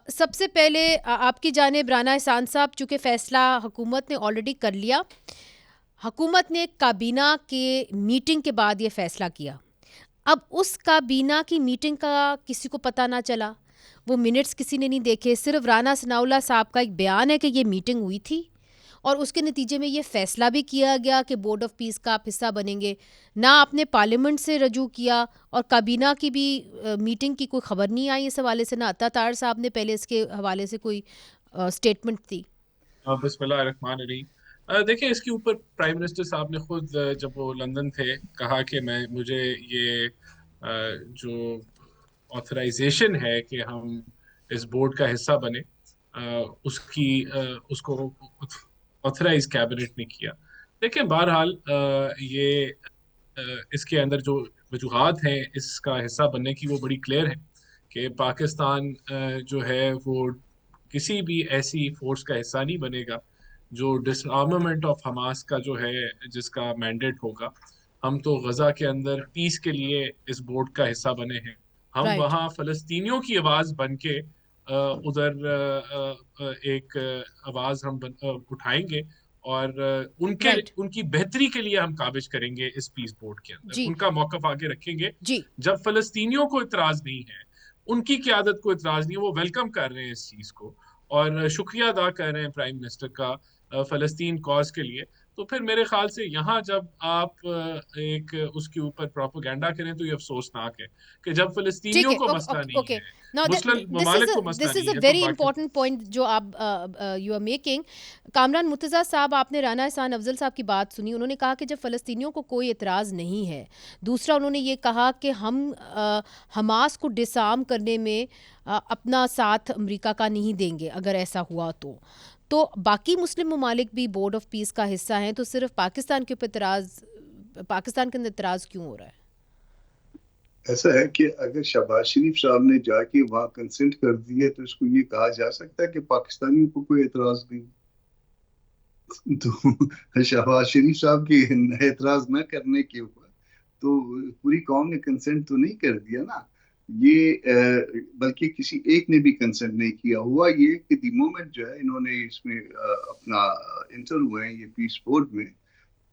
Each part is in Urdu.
سب سے پہلے آپ کی جانب رانا احسان صاحب، چونکہ فیصلہ حکومت نے آلریڈی کر لیا، حکومت نے کابینہ کے میٹنگ کے بعد یہ فیصلہ کیا. اب اس کابینہ کی میٹنگ کا کسی کو پتہ نہ چلا، وہ منٹس کسی نے نہیں دیکھے، صرف رانا ثناء اللہ صاحب کا ایک بیان ہے کہ یہ میٹنگ ہوئی تھی اور اس کے نتیجے میں یہ فیصلہ بھی کیا گیا کہ بورڈ آف پیس کا آپ حصہ بنیں گے. نہ آپ نے پارلیمنٹ سے رجوع کیا اور کابینہ کی بھی میٹنگ کی کوئی خبر نہیں آئی اس حوالے سے، نہ عطا طاہر صاحب نے پہلے اس کے حوالے سے کوئی اسٹیٹمنٹ دی. بسم اللہ الرحمن الرحیم. دیکھیں، اس کے اوپر پرائم منسٹر صاحب نے خود جب وہ لندن تھے کہا کہ مجھے یہ جو آتھرائزیشن ہے کہ ہم اس بورڈ کا حصہ بنے، اس کو آتھرائز کیبنٹ نے کیا. دیکھیں، بہرحال یہ اس کے اندر جو وجوہات ہیں اس کا حصہ بننے کی وہ بڑی کلیئر ہے کہ پاکستان جو ہے وہ کسی بھی ایسی فورس کا حصہ نہیں بنے گا جو ڈس آرمامنٹ آف حماس کا جو ہے جس کا مینڈیٹ ہوگا. ہم تو غزہ کے اندر پیس کے لیے اس بورڈ کا حصہ بنے ہیں. ہم رائٹ. وہاں فلسطینیوں کی آواز بن کے ادھر ایک آواز ہم اٹھائیں گے اور رائٹ. ان کی بہتری کے لیے ہم کاوش کریں گے اس پیس بورڈ کے اندر. جی ان کا موقف آگے رکھیں گے. جی جب فلسطینیوں کو اعتراض نہیں ہے، ان کی قیادت کو اعتراض نہیں ہے، وہ ویلکم کر رہے ہیں اس چیز کو اور شکریہ ادا کر رہے ہیں پرائم منسٹر کا فلسطین کاز کے لیے. تو پھر میرے خیال سے یہاں جب آپ ایک اس کے اوپر پروپیگنڈا کریں تو یہ افسوسناک ہے کہ جب ٹھیک فلسطینیوں ہے. کو مسئلہ نہیں اوکے. ہے، ناؤ مسلم دس از ممالک کو مسئلہ دس از نہیں اے ہے، تو ویری باقی امپورٹنٹ پوائنٹ جو آپ you are making. Kamran Murtaza صاحب، آپ نے رانا احسان افضل صاحب کی بات سنی. انہوں نے کہا کہ جب فلسطینیوں کو کوئی اعتراض نہیں ہے. دوسرا انہوں نے یہ کہا کہ ہم حماس کو ڈس آرم کرنے میں اپنا ساتھ امریکہ کا نہیں دیں گے اگر ایسا ہوا تو باقی مسلم ممالک بھی بورڈ آف پیس کا حصہ ہیں، تو صرف پاکستان کے اوپر پاکستان کے اندر اعتراض کیوں ہو رہا ہے؟ ایسا ہے کہ اگر شہباز شریف صاحب نے جا کے وہاں کنسنٹ کر دی ہے تو اس کو یہ کہا جا سکتا ہے کہ پاکستانیوں کو کوئی اعتراض نہیں. تو شہباز شریف صاحب کی اعتراض نہ کرنے کے اوپر تو پوری قوم نے کنسنٹ تو نہیں کر دیا نا. یہ بلکہ کسی ایک نے بھی کنسنٹ نہیں کیا. ہوا یہ کہ دی مومنٹ جو ہے انہوں نے اس میں اپنا انٹر ہوئے ہیں یہ پیس بورڈ میں،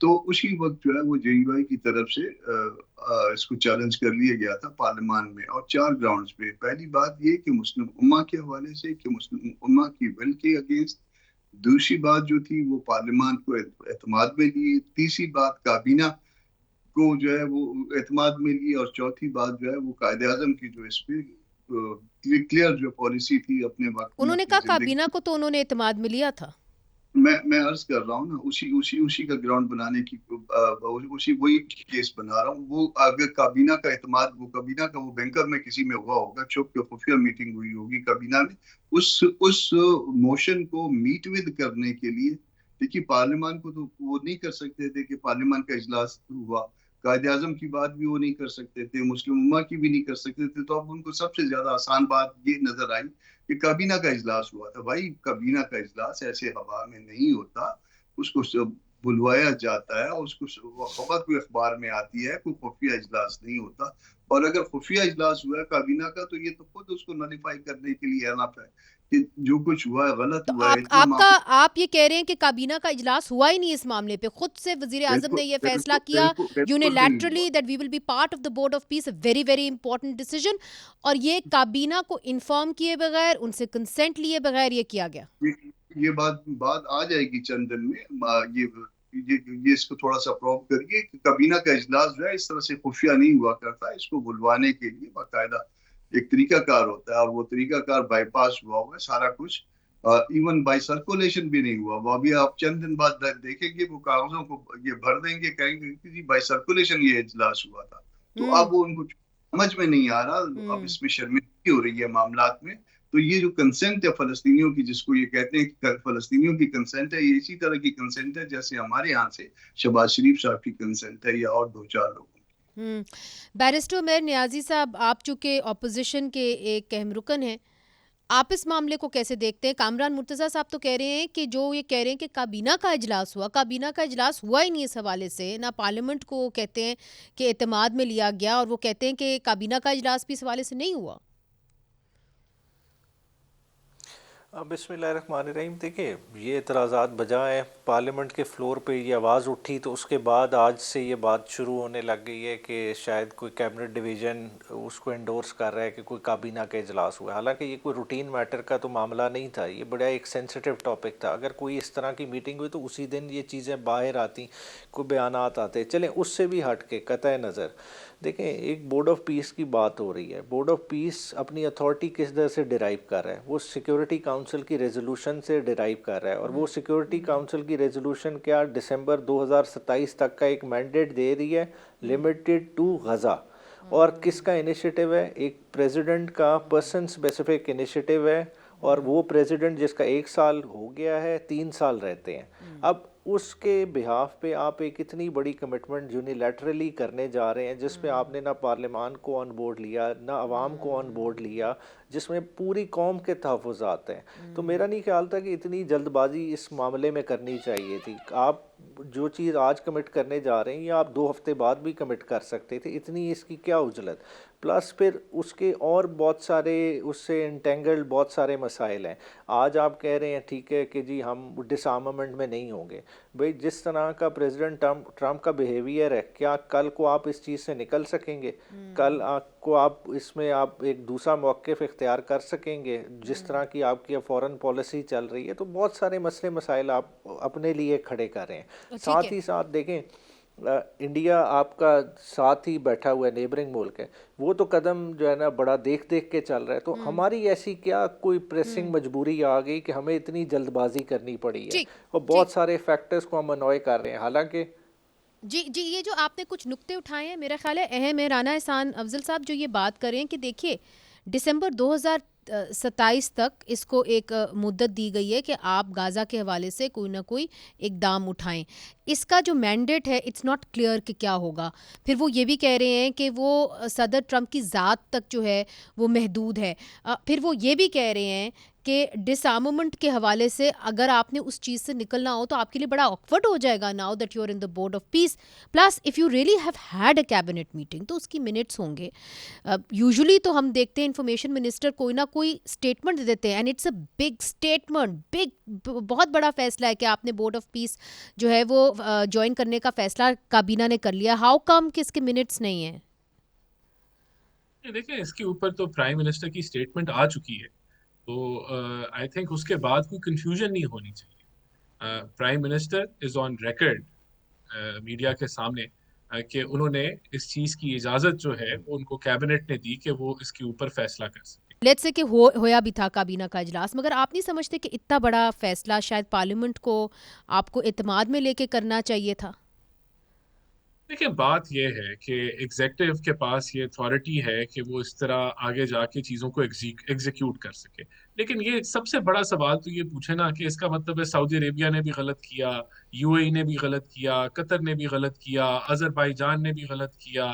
تو اسی وقت جو ہے وہ جے یو آئی کی طرف سے اس کو چیلنج کر لیا گیا تھا پارلیمان میں، اور 4 گراؤنڈز پہ. پہلی بات یہ کہ مسلم امہ کے حوالے سے کہ مسلم امہ کی ول کے اگینسٹ. دوسری بات جو تھی وہ پارلیمان کو اعتماد میں لی. تیسری بات کابینہ کو جو ہے وہ اعتماد میں لی. اور چوتھی بات جو ہے وہ قائد اعظم کی جو اس پہ کلیئر جو پالیسی تھی اپنے وقت میں انہوں نے اپنی کہا زندگی. کابینہ کو تو انہوں نے اعتماد میں لیا تھا. میں عرض کر رہا ہوں نا، اسی کا گراؤنڈ بنانے کی وہی کیس بنا رہا ہوں. وہ اگر کابینہ کا اعتماد، وہ کابینہ کا وہ بینکر میں کسی میں ہوا ہوگا، چھپ کے خفیہ میٹنگ ہوئی ہوگی کابینہ میں اس موشن کو میٹ ود کرنے کے لیے. دیکھیے پارلیمان کو تو وہ نہیں کر سکتے تھے کہ پارلیمان کا اجلاس ہوا، قائد اعظم کی بات بھی وہ نہیں کر سکتے تھے، مسلم امہ کی بھی نہیں کر سکتے تھے. تو اب ان کو سب سے زیادہ آسان بات یہ نظر آئی کہ کابینہ کا اجلاس ہوا تھا. بھائی کابینہ کا اجلاس ایسے ہوا میں نہیں ہوتا، اس کو بلوایا جاتا ہے، اس کو خبر کوئی اخبار میں آتی ہے، کوئی خفیہ اجلاس نہیں ہوتا. اور اگر خفیہ اجلاس ہوا ہے کابینہ کا تو یہ تو خود اس کو نلیفائی کرنے کے لیے انف ہے کہ جو کچھ ہوا ہے غلط تو ہوا ہے. اتنا آپ یہ کہہ رہے ہیں کہ کابینہ کا اجلاس ہوا ہی نہیں اس معاملے پہ، خود سے وزیر اعظم نے یہ فیصلہ کیا unilaterally that we will be part of the board of peace, a very very important decision, اور یہ کابینہ کو انفارم کیے بغیر، ان سے کنسنٹ لیے بغیر یہ کیا گیا. یہ بات آ جائے گی چند دن میں. یہ اس کو تھوڑا سا پروو کریے کہ کابینہ کا اجلاس جو ہے اس طرح سے خفیہ نہیں ہوا کرتا. اس کو بلوانے کے لیے باقاعدہ ایک طریقہ کار ہوتا ہے، اور وہ طریقہ کار بائی پاس ہوا ہوا ہے سارا کچھ. ایون بائی سرکولیشن بھی نہیں ہوا. وہ ابھی آپ چند دن بعد دیکھیں گے وہ کاغذوں کو یہ بھر دیں گے، کہیں گے کہ بائی سرکولیشن یہ اجلاس ہوا تھا. تو اب وہ ان کو سمجھ میں نہیں آ رہا. اب اس میں شرمندگی ہو رہی ہے معاملات میں. تو یہ جو کنسنٹ ہے فلسطینیوں کی، جس کو یہ کہتے ہیں کہ فلسطینیوں کی کنسنٹ ہے، یہ اسی طرح کی کنسنٹ ہے جیسے ہمارے یہاں سے شہباز شریف صاحب کی کنسنٹ ہے یا اور 2-4 لوگوں. بیرسٹر عمیر نیازی صاحب، آپ چونکہ اپوزیشن کے ایک اہم رکن ہیں، آپ اس معاملے کو کیسے دیکھتے ہیں؟ کامران مرتضیٰ صاحب تو کہہ رہے ہیں کہ جو یہ کہہ رہے ہیں کہ کابینہ کا اجلاس ہوا، کابینہ کا اجلاس ہوا ہی نہیں اس حوالے سے، نہ پارلیمنٹ کو کہتے ہیں کہ اعتماد میں لیا گیا، اور وہ کہتے ہیں کہ کابینہ کا اجلاس بھی اس حوالے سے نہیں ہوا. یہ بسم اللہ الرحمن الرحیم. دیکھیں یہ اعتراضات بجا ہیں پارلیمنٹ کے فلور پہ یہ آواز اٹھی تو اس کے بعد آج سے یہ بات شروع ہونے لگ گئی ہے کہ شاید کوئی کیبنٹ ڈویژن اس کو انڈورس کر رہا ہے کہ کوئی کابینہ کا اجلاس ہوا ہے. حالانکہ یہ کوئی روٹین میٹر کا تو معاملہ نہیں تھا, یہ بڑا ایک سینسیٹیو ٹاپک تھا. اگر کوئی اس طرح کی میٹنگ ہوئی تو اسی دن یہ چیزیں باہر آتی, کوئی بیانات آتے. چلیں اس سے بھی ہٹ کے قطع نظر دیکھیں ایک بورڈ آف پیس کی بات ہو رہی ہے. بورڈ آف پیس اپنی اتھارٹی کس طرح سے ڈرائیو کر رہا ہے؟ وہ سیکیورٹی کاؤنسل کی ریزولوشن سے ڈرائیو کر رہا ہے, اور وہ سیکیورٹی کاؤنسل کی ریزولوشن کیا دسمبر 2027 تک کا ایک مینڈیٹ دے رہی ہے لمیٹڈ ٹو غزہ. اور کس کا انیشیٹو ہے؟ ایک پریزیڈنٹ کا پرسن اسپیسیفک انیشیٹو ہے, اور وہ پریزیڈنٹ جس کا 1 سال ہو گیا ہے 3 سال رہتے ہیں. اب اس کے بہاف پہ آپ ایک اتنی بڑی کمٹمنٹ یونیلیٹرلی کرنے جا رہے ہیں جس پہ آپ نے نہ پارلیمان کو آن بورڈ لیا نہ عوام کو آن بورڈ لیا, جس میں پوری قوم کے تحفظات ہیں. تو میرا نہیں خیال تھا کہ اتنی جلد بازی اس معاملے میں کرنی چاہیے تھی. آپ جو چیز آج کمٹ کرنے جا رہے ہیں یہ آپ 2 ہفتے بعد بھی کمٹ کر سکتے تھے, اتنی اس کی کیا عجلت؟ پلس پھر اس کے اور بہت سارے اس سے انٹینگلڈ بہت سارے مسائل ہیں. آج آپ کہہ رہے ہیں ٹھیک ہے کہ جی ہم ڈس آرمامنٹ میں نہیں ہوں گے. بھئی جس طرح کا پریزیڈنٹ ٹرمپ کا بیہیویئر ہے, کیا کل کو آپ اس چیز سے نکل سکیں گے؟ کل کو آپ اس میں آپ ایک دوسرا موقف اختیار کر سکیں گے جس طرح کی آپ کی فورن پالیسی چل رہی ہے؟ تو بہت سارے مسئلے مسائل آپ اپنے لیے کھڑے کر رہے ہیں. ساتھ ہی ساتھ دیکھیں انڈیا آپ کا ساتھ ہی بیٹھا ہوا ہے, نیبرنگ ملک ہے, وہ تو قدم جو ہے نا بڑا دیکھ دیکھ کے چل رہا ہے. تو ہماری ایسی کیا کوئی پریسنگ مجبوری آ گئی کہ ہمیں اتنی جلد بازی کرنی پڑی ہے؟ اور بہت سارے فیکٹرز کو ہم انوائے کر رہے ہیں. حالانکہ جی یہ جو آپ نے کچھ نقطے اٹھائے ہیں میرا خیال ہے اہم ہے. رانا احسان افضل صاحب جو یہ بات کر رہے ہیں کہ دیکھیے دسمبر 2027 تک اس کو ایک مدت دی گئی ہے کہ آپ غازہ کے حوالے سے کوئی نہ کوئی اقدام اٹھائیں. اس کا جو مینڈیٹ ہے اٹس ناٹ کلیئر کہ کیا ہوگا. پھر وہ یہ بھی کہہ رہے ہیں کہ وہ صدر ٹرمپ کی ذات تک جو ہے وہ محدود ہے. پھر وہ یہ بھی کہہ رہے ہیں کہ ڈس آرمامنٹ کے حوالے سے اگر آپ نے اس چیز سے نکلنا ہو تو آپ کے لیے بڑا آکورڈ ہو جائے گا now that you are in the board of peace. Plus if you really have had a cabinet meeting تو اس کی منٹس ہوں گے. یوزلی تو ہم دیکھتے ہیں انفارمیشن منسٹر کوئی نہ کوئی اسٹیٹمنٹ دے دیتے ہیں and it's a big statement, بہت بڑا فیصلہ ہے کہ آپ نے بورڈ آف پیس جو ہے وہ جوائن کرنے کا فیصلہ کابینہ نے کر لیا. ہاؤ کم کہ اس کے منٹس نہیں ہیں؟ دیکھیں اس کے اوپر تو پرائم منسٹر کی اسٹیٹمنٹ آ چکی ہے, تو آئی تھنک اس کے بعد کوئی کنفیوژن نہیں ہونی چاہیے. Prime minister is on record media کے سامنے کہ انہوں نے اس چیز کی اجازت جو ہے وہ ان کو کیبنٹ نے دی کہ وہ اس کے اوپر فیصلہ کر سکے. لیٹس سے کہ ہویا بھی تھا کابینہ کا اجلاس, مگر آپ نہیں سمجھتے کہ اتنا بڑا فیصلہ شاید پارلیمنٹ کو آپ کو اعتماد میں لے کے کرنا چاہیے تھا؟ دیکھیں بات یہ ہے کہ ایگزیکٹو کے پاس یہ اتھارٹی ہے کہ وہ اس طرح آگے جا کے چیزوں کو ایگزیکیوٹ کر سکے. لیکن یہ سب سے بڑا سوال تو یہ پوچھے نا کہ اس کا مطلب ہے سعودی عربیہ نے بھی غلط کیا, یو اے ای نے بھی غلط کیا, قطر نے بھی غلط کیا, آذربائیجان نے بھی غلط کیا,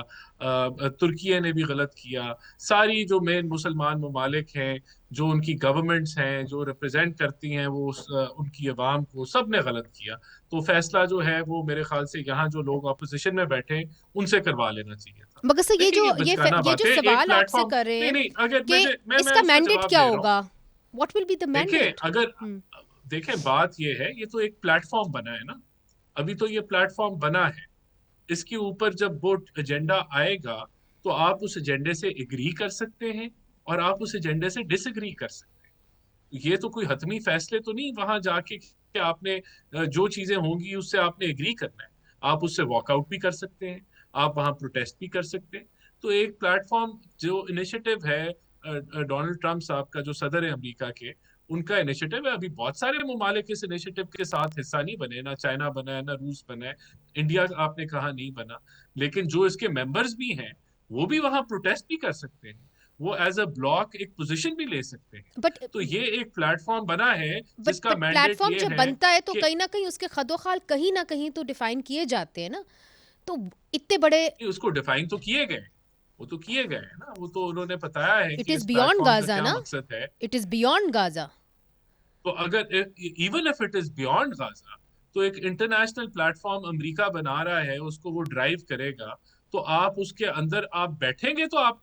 ترکیہ نے بھی غلط کیا. ساری جو مین مسلمان ممالک ہیں, جو ان کی گورنمنٹس ہیں, جو ریپرزینٹ کرتی ہیں وہ ان کی عوام کو, سب نے غلط کیا. تو فیصلہ جو ہے وہ میرے خیال سے یہاں جو لوگ اپوزیشن میں بیٹھے ان سے کروا لینا چاہیے تھا. مگر سر یہ جو سوال آپ سے کر رہے ہیں کہ اس کا مینڈیٹ کیا ہوگا, what will be the mandate? دیکھیں بات یہ ہے, یہ تو ایک پلیٹ فارم بنا ہے نا, ابھی تو یہ پلیٹ فارم بنا ہے. اس کے اوپر جب وہ ایجنڈا آئے گا تو آپ اس ایجنڈے سے اگری کر سکتے ہیں اور آپ اس ایجنڈے سے ڈس اگری کر سکتے ہیں. یہ تو کوئی حتمی فیصلے تو نہیں وہاں جا کے کہ آپ نے جو چیزیں ہوں گی اس سے آپ نے اگری کرنا ہے. آپ اس سے واک آؤٹ بھی کر سکتے ہیں, آپ وہاں پروٹیسٹ بھی کر سکتے ہیں. تو ایک پلیٹ فارم جو انیشیٹو ہے ڈونلڈ ٹرمپ صاحب کا, جو صدر ہے امریکہ کے, ان کا انیشیٹو ہے. ابھی بہت سارے ممالک اس انیشیٹو کے ساتھ حصہ نہیں بنے, نہ چائنا بنا ہے, نہ روس بنا ہے, انڈیا آپ نے کہا نہیں بنا. لیکن جو اس کے ممبرز بھی ہیں وہ بھی وہاں پروٹیسٹ بھی کر سکتے ہیں, وہ ایز اے بلاک ایک پوزیشن بھی لے سکتے ہیں. تو یہ ایک پلیٹ فارم بنا ہے جس کا پلیٹ فارم جب بنتا ہے تو کہیں نہ کہیں اس کے خد و خال کہیں نہ کہیں تو ڈیفائن کیے جاتے ہیں نا. تو اتنے بڑے اس کو ڈیفائن تو کیے گئے, وہ تو کیے گئے ہیں نا, وہ تو انہوں نے بتایا ہے اٹ کہ از بیونڈ غازہ نا, مقصد ہے. It is beyond غازہ. تو اگر even if it is beyond غازہ تو ایک انٹرنیشنل پلیٹ فارم امریکہ بنا رہا ہے, اس کو وہ ڈرائیو کرے گا. تو آپ اس کے اندر آپ بیٹھیں گے تو آپ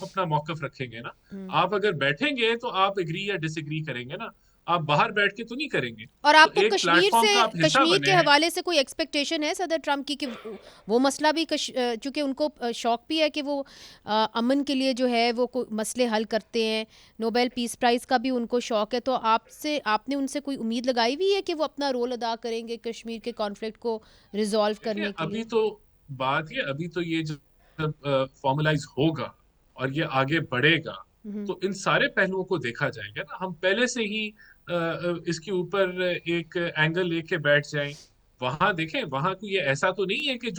اپنا موقف رکھیں گے نا. آپ اگر بیٹھیں گے تو آپ اگری یا ڈس اگری کریں گے نا, آپ باہر بیٹھ کے تو نہیں کریں گے. اور تو آپ کو ایک پلیٹ فارم کا آپ حصہ کشمیر بنے کے ہیں. حوالے سے کوئی ایکسپیکٹیشن ہے صدر ٹرمپ کی کہ وہ مسئلہ بھی چونکہ ان کو شوق بھی ہے کہ وہ امن کے لیے جو ہے وہ مسئلے حل کرتے ہیں, نوبیل پیس پرائز کا بھی ان کو شوق ہے, تو آپ نے ان سے کوئی امید لگائی ہوئی ہے کہ وہ اپنا رول ادا کریں گے کشمیر کے کانفلکٹ کو ریزالو کرنے کے لیے؟ ابھی تو یہ جب فارملائز ہوگا اور یہ آگے بڑھے گا تو ان سارے پہلوؤں کو دیکھا جائے گا نا. ہم پہلے سے ہی اس کے اوپر ایک اینگل لے کے بیٹھ جائیں. وہاں دیکھیں, وہاں کو یہ ایسا تو نہیں ہے کہ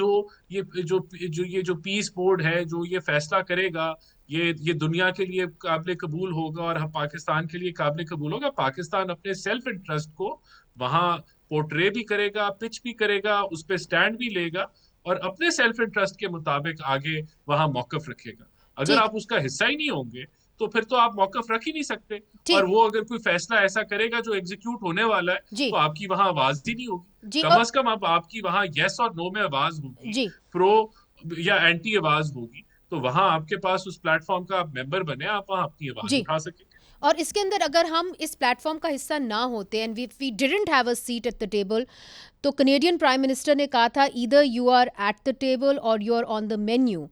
جو پیس بورڈ ہے جو یہ فیصلہ کرے گا یہ دنیا کے لیے قابل قبول ہوگا اور پاکستان کے لیے قابل قبول ہوگا. پاکستان اپنے سیلف انٹرسٹ کو وہاں پورٹرے بھی کرے گا, پچ بھی کرے گا, اس پہ سٹینڈ بھی لے گا اور اپنے سیلف انٹرسٹ کے مطابق آگے وہاں موقف رکھے گا. اگر ٹھیک آپ اس کا حصہ ہی نہیں ہوں گے تو پھر تو آپ موقف رکھ ہی نہیں سکتے. اور ٹھیک وہ اگر کوئی فیصلہ ایسا کرے گا جو ایگزیکیوٹ ہونے والا ہے جی تو آپ کی وہاں آواز ہی نہیں ہوگی. جی کم از کم اب آپ کی وہاں یس اور نو میں آواز ہوگی, جی پرو یا اینٹی آواز ہوگی. تو وہاں آپ کے پاس اس پلیٹ فارم کا آپ ممبر بنے, آپ وہاں اپنی آواز جی. اٹھا سکیں گے. اور اس کے اندر اگر ہم اس پلیٹ فارم کا حصہ نہ ہوتے and we didn't have a seat at the table, تو کنیڈین پرائم منسٹر نے کہا تھا either you are at the table or you are on the menu.